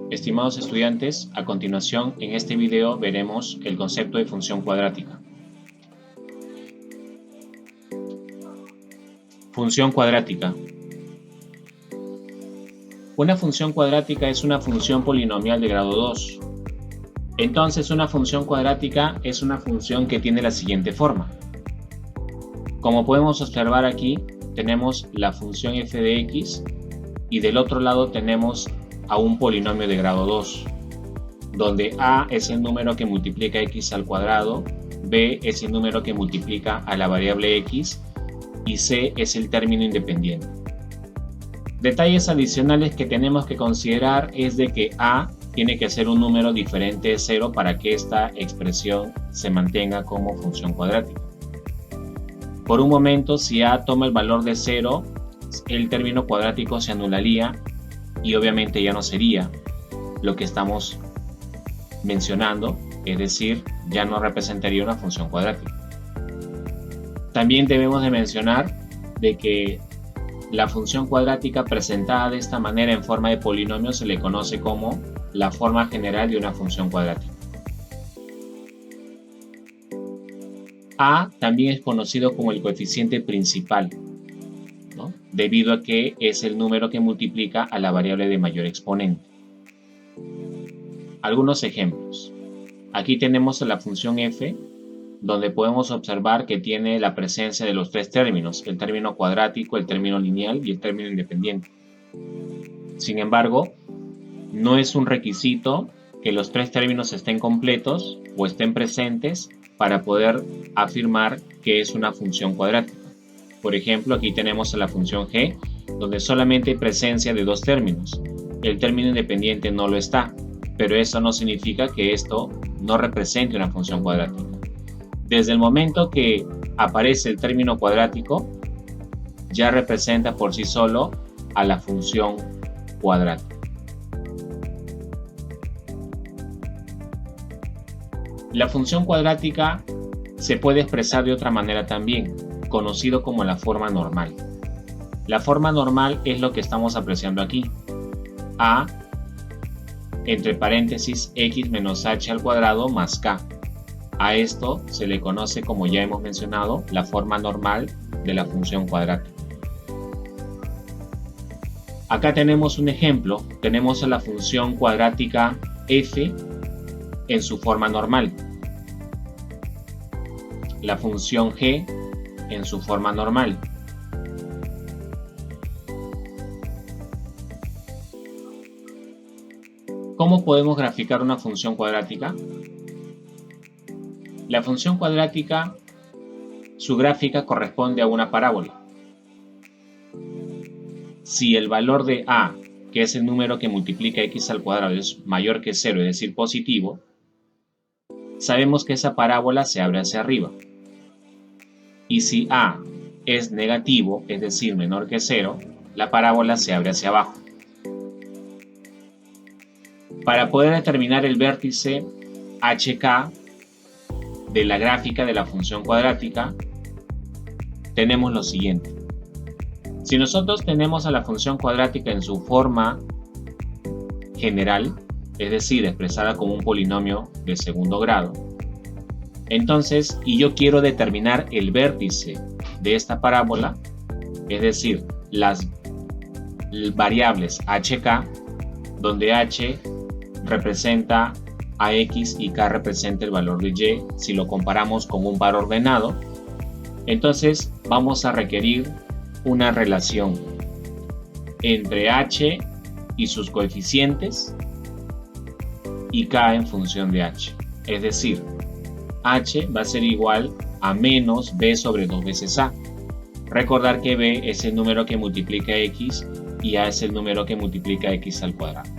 Estimados estudiantes, a continuación en este video veremos el concepto de función cuadrática. Función cuadrática. Una función cuadrática es una función polinomial de grado 2. Entonces, una función cuadrática es una función que tiene la siguiente forma. Como podemos observar aquí, tenemos la función f de x y del otro lado tenemos a un polinomio de grado 2, donde a es el número que multiplica x al cuadrado, b es el número que multiplica a la variable x y c es el término independiente. Detalles adicionales que tenemos que considerar es de que a tiene que ser un número diferente de 0 para que esta expresión se mantenga como función cuadrática. Por un momento, si a toma el valor de 0, el término cuadrático se anularía y obviamente ya no sería lo que estamos mencionando, es decir, ya no representaría una función cuadrática. También debemos de mencionar de que la función cuadrática presentada de esta manera en forma de polinomio se le conoce como la forma general de una función cuadrática. A también es conocido como el coeficiente principal, ¿no? Debido a que es el número que multiplica a la variable de mayor exponente. Algunos ejemplos. Aquí tenemos la función f, donde podemos observar que tiene la presencia de los tres términos, el término cuadrático, el término lineal y el término independiente. Sin embargo, no es un requisito que los tres términos estén completos o estén presentes para poder afirmar que es una función cuadrática. Por ejemplo, aquí tenemos la función g, donde solamente hay presencia de dos términos. El término independiente no lo está, pero eso no significa que esto no represente una función cuadrática. Desde el momento que aparece el término cuadrático, ya representa por sí solo a la función cuadrática. La función cuadrática se puede expresar de otra manera también, conocido como la forma normal. La forma normal es lo que estamos apreciando aquí. A entre paréntesis x menos h al cuadrado más k. A esto se le conoce, como ya hemos mencionado, la forma normal de la función cuadrática. Acá tenemos un ejemplo. Tenemos a la función cuadrática f en su forma normal, la función g en su forma normal. ¿Cómo podemos graficar una función cuadrática? La función cuadrática, su gráfica corresponde a una parábola. Si el valor de a, que es el número que multiplica x al cuadrado, es mayor que 0, es decir, positivo, sabemos que esa parábola se abre hacia arriba. Y si a es negativo, es decir, menor que 0, la parábola se abre hacia abajo. Para poder determinar el vértice hk de la gráfica de la función cuadrática, tenemos lo siguiente. Si nosotros tenemos a la función cuadrática en su forma general, es decir, expresada como un polinomio de segundo grado, entonces, y yo quiero determinar el vértice de esta parábola, es decir, las variables hk, donde h representa a x y k representa el valor de y, si lo comparamos con un par ordenado, entonces vamos a requerir una relación entre h y sus coeficientes y k en función de h. Es decir, h va a ser igual a menos b sobre 2 veces a. Recordar que b es el número que multiplica x y a es el número que multiplica x al cuadrado.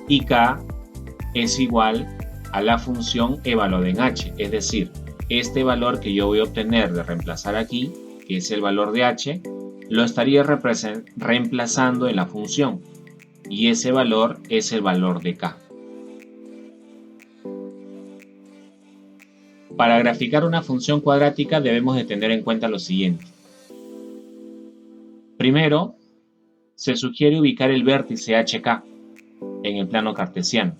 Y k es igual a la función evaluada en h, es decir, este valor que yo voy a obtener de reemplazar aquí, que es el valor de h, lo estaría reemplazando en la función, y ese valor es el valor de k. Para graficar una función cuadrática debemos de tener en cuenta lo siguiente. Primero, se sugiere ubicar el vértice hk. en el plano cartesiano.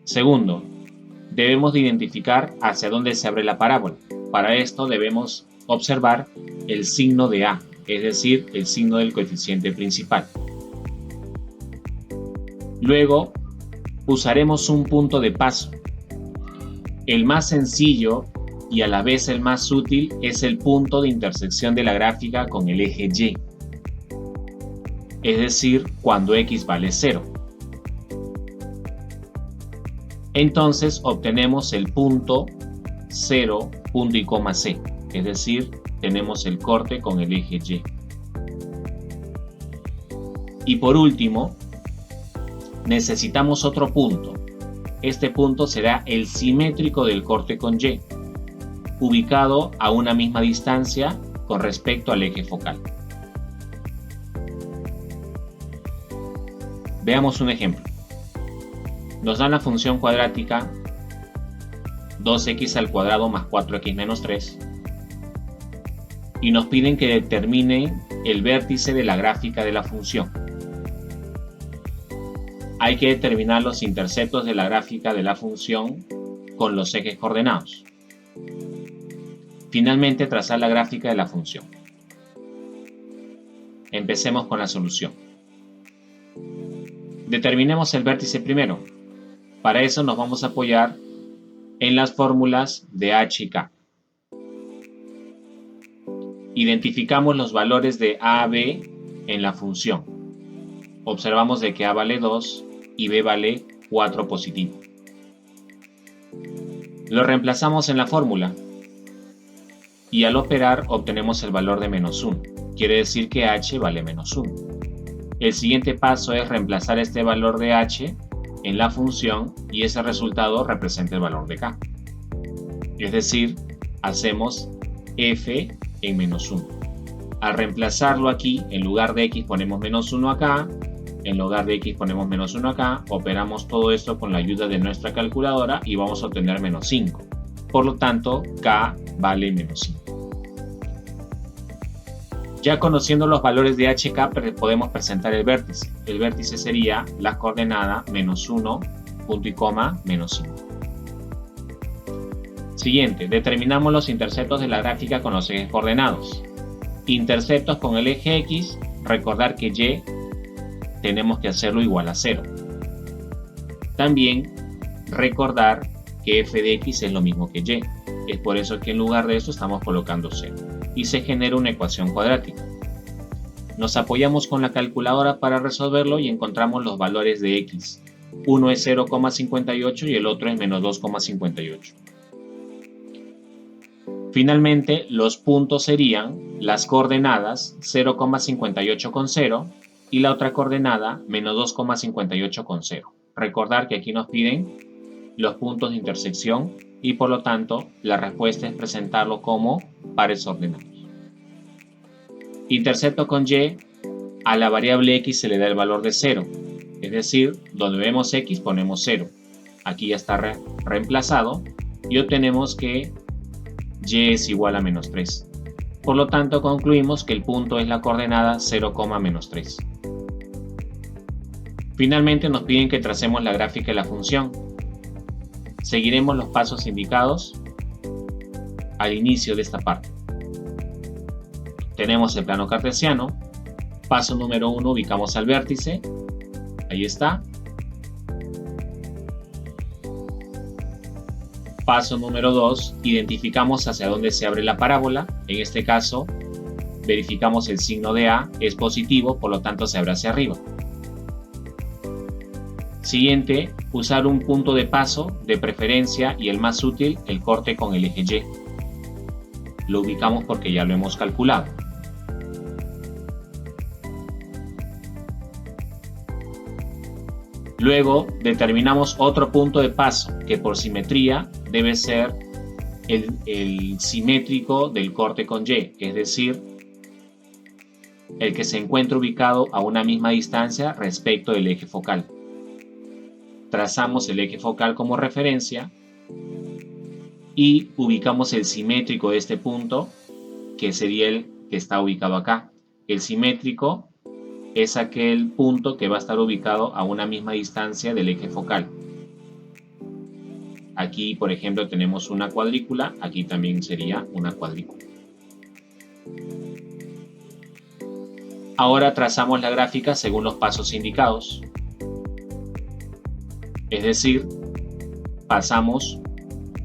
Segundo, debemos de identificar hacia dónde se abre la parábola. Para esto debemos observar el signo de A, es decir, el signo del coeficiente principal. Luego, usaremos un punto de paso. El más sencillo y a la vez el más útil es el punto de intersección de la gráfica con el eje Y, es decir, cuando x vale 0. Entonces obtenemos el punto 0, punto y coma C, es decir, tenemos el corte con el eje Y. Y por último, necesitamos otro punto. Este punto será el simétrico del corte con Y, ubicado a una misma distancia con respecto al eje focal. Veamos un ejemplo. Nos dan la función cuadrática 2x al cuadrado más 4x menos 3 y nos piden que determinen el vértice de la gráfica de la función. Hay que determinar los interceptos de la gráfica de la función con los ejes coordenados. Finalmente, trazar la gráfica de la función. Empecemos con la solución. Determinemos el vértice primero. Para eso nos vamos a apoyar en las fórmulas de h y k. Identificamos los valores de a a b en la función. Observamos de que a vale 2 y b vale 4 positivo. Lo reemplazamos en la fórmula y al operar obtenemos el valor de menos 1. Quiere decir que h vale menos 1. El siguiente paso es reemplazar este valor de h en la función y ese resultado representa el valor de k. Es decir, hacemos f en menos 1. Al reemplazarlo aquí, en lugar de x ponemos menos 1 acá, en lugar de x ponemos menos 1 acá, operamos todo esto con la ayuda de nuestra calculadora y vamos a obtener menos 5. Por lo tanto, k vale menos 5. Ya conociendo los valores de h y k podemos presentar el vértice. El vértice sería la coordenada menos 1, punto y coma, menos 5. Siguiente, determinamos los interceptos de la gráfica con los ejes coordenados. Interceptos con el eje x, recordar que y tenemos que hacerlo igual a 0. También recordar que f de x es lo mismo que y. Es por eso que en lugar de eso estamos colocando 0. Y se genera una ecuación cuadrática. Nos apoyamos con la calculadora para resolverlo y encontramos los valores de x. Uno es 0,58 y el otro es menos 2,58. Finalmente, los puntos serían las coordenadas 0,58 con 0 y la otra coordenada menos 2,58 con 0. Recordar que aquí nos piden los puntos de intersección y por lo tanto la respuesta es presentarlo como pares ordenados. Intercepto con y, a la variable x se le da el valor de 0, es decir, donde vemos x ponemos 0. Aquí ya está reemplazado y obtenemos que y es igual a menos 3. Por lo tanto, concluimos que el punto es la coordenada 0, menos 3. Finalmente nos piden que tracemos la gráfica de la función. Seguiremos los pasos indicados al inicio de esta parte. Tenemos el plano cartesiano. Paso número 1, ubicamos al vértice. Ahí está. Paso número 2, identificamos hacia dónde se abre la parábola. En este caso, verificamos el signo de A es positivo, por lo tanto se abre hacia arriba. Siguiente, usar un punto de paso, de preferencia, y el más útil, el corte con el eje Y. Lo ubicamos porque ya lo hemos calculado. Luego determinamos otro punto de paso que por simetría debe ser el simétrico del corte con Y, es decir, el que se encuentra ubicado a una misma distancia respecto del eje focal. Trazamos el eje focal como referencia y ubicamos el simétrico de este punto, que sería el que está ubicado acá. El simétrico es aquel punto que va a estar ubicado a una misma distancia del eje focal. Aquí, por ejemplo, tenemos una cuadrícula, aquí también sería una cuadrícula. Ahora trazamos la gráfica según los pasos indicados. Es decir, pasamos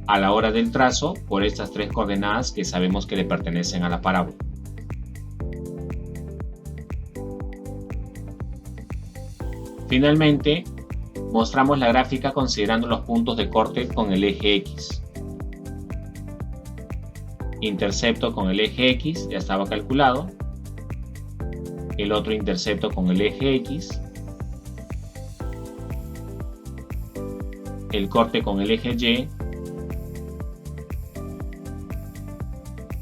a la hora del trazo por estas tres coordenadas que sabemos que le pertenecen a la parábola. Finalmente, mostramos la gráfica considerando los puntos de corte con el eje X. Intercepto con el eje X ya estaba calculado. El otro intercepto con el eje X. El corte con el eje Y.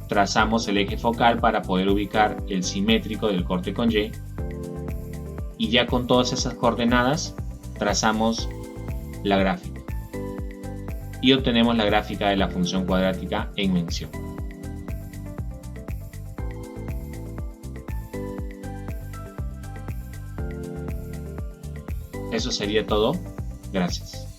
Trazamos el eje focal para poder ubicar el simétrico del corte con Y. Y ya con todas esas coordenadas trazamos la gráfica. Y obtenemos la gráfica de la función cuadrática en mención. Eso sería todo. Gracias.